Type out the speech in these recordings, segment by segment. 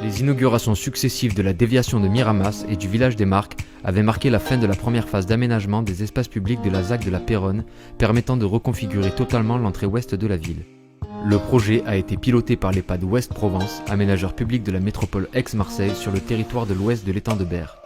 Les inaugurations successives de la déviation de Miramas et du village des Marques avaient marqué la fin de la première phase d'aménagement des espaces publics de la ZAC de la Péronne, permettant de reconfigurer totalement l'entrée ouest de la ville. Le projet a été piloté par l'EHPAD Ouest Provence, aménageur public de la métropole Aix-Marseille sur le territoire de l'ouest de l'étang de Berre.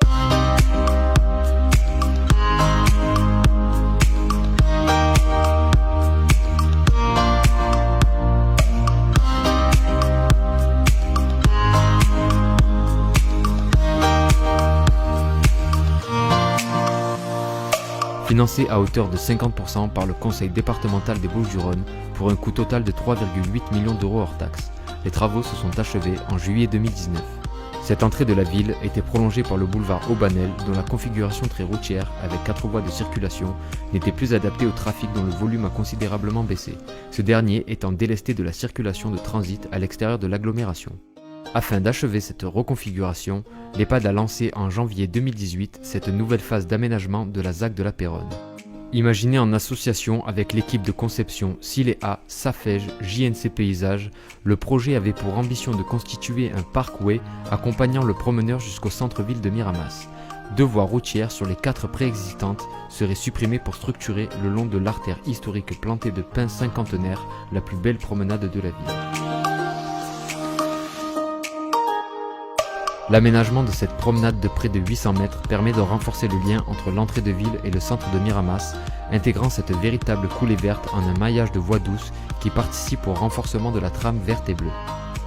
Financé à hauteur de 50% par le conseil départemental des Bouches-du-Rhône pour un coût total de 3,8 millions d'euros hors taxes. Les travaux se sont achevés en juillet 2019. Cette entrée de la ville était prolongée par le boulevard Aubanel, dont la configuration très routière, avec 4 voies de circulation, n'était plus adaptée au trafic dont le volume a considérablement baissé, ce dernier étant délesté de la circulation de transit à l'extérieur de l'agglomération. Afin d'achever cette reconfiguration, l'EHPAD a lancé en janvier 2018 cette nouvelle phase d'aménagement de la ZAC de la Péronne. Imaginé en association avec l'équipe de conception Siléa, Safej, JNC Paysage, le projet avait pour ambition de constituer un parkway accompagnant le promeneur jusqu'au centre-ville de Miramas. 2 voies routières sur les 4 préexistantes seraient supprimées pour structurer le long de l'artère historique plantée de pins cinquantenaires la plus belle promenade de la ville. L'aménagement de cette promenade de près de 800 mètres permet de renforcer le lien entre l'entrée de ville et le centre de Miramas, intégrant cette véritable coulée verte en un maillage de voies douces qui participe au renforcement de la trame verte et bleue.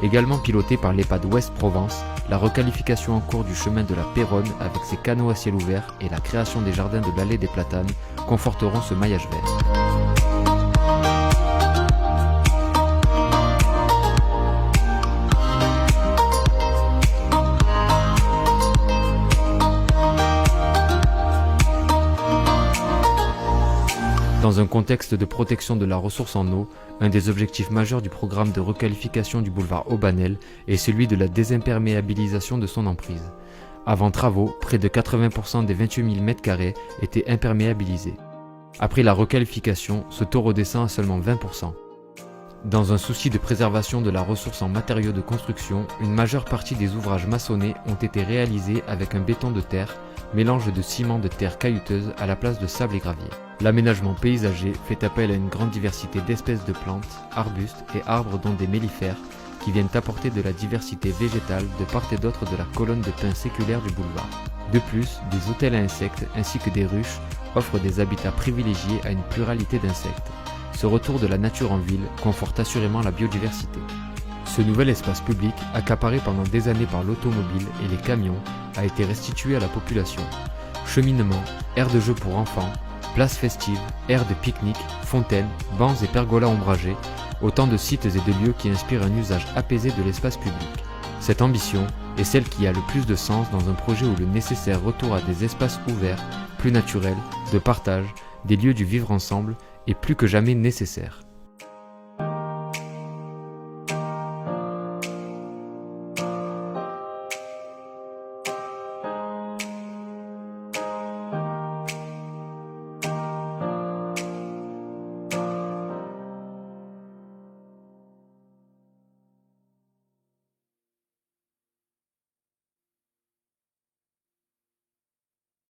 Également pilotée par l'EHPAD Ouest Provence, la requalification en cours du chemin de la Péronne avec ses canaux à ciel ouvert et la création des jardins de l'allée des Platanes conforteront ce maillage vert. Dans un contexte de protection de la ressource en eau, un des objectifs majeurs du programme de requalification du boulevard Aubanel est celui de la désimperméabilisation de son emprise. Avant travaux, près de 80% des 28 000 m² étaient imperméabilisés. Après la requalification, ce taux redescend à seulement 20%. Dans un souci de préservation de la ressource en matériaux de construction, une majeure partie des ouvrages maçonnés ont été réalisés avec un béton de terre, mélange de ciment de terre caillouteuse à la place de sable et gravier. L'aménagement paysager fait appel à une grande diversité d'espèces de plantes, arbustes et arbres dont des mellifères qui viennent apporter de la diversité végétale de part et d'autre de la colonne de pins séculaire du boulevard. De plus, des hôtels à insectes ainsi que des ruches offrent des habitats privilégiés à une pluralité d'insectes. Ce retour de la nature en ville conforte assurément la biodiversité. Ce nouvel espace public, accaparé pendant des années par l'automobile et les camions, a été restitué à la population. Cheminement, aires de jeux pour enfants, places festives, aires de pique-nique, fontaines, bancs et pergolas ombragés, autant de sites et de lieux qui inspirent un usage apaisé de l'espace public. Cette ambition est celle qui a le plus de sens dans un projet où le nécessaire retour à des espaces ouverts, plus naturels, de partage, des lieux du vivre ensemble est plus que jamais nécessaire.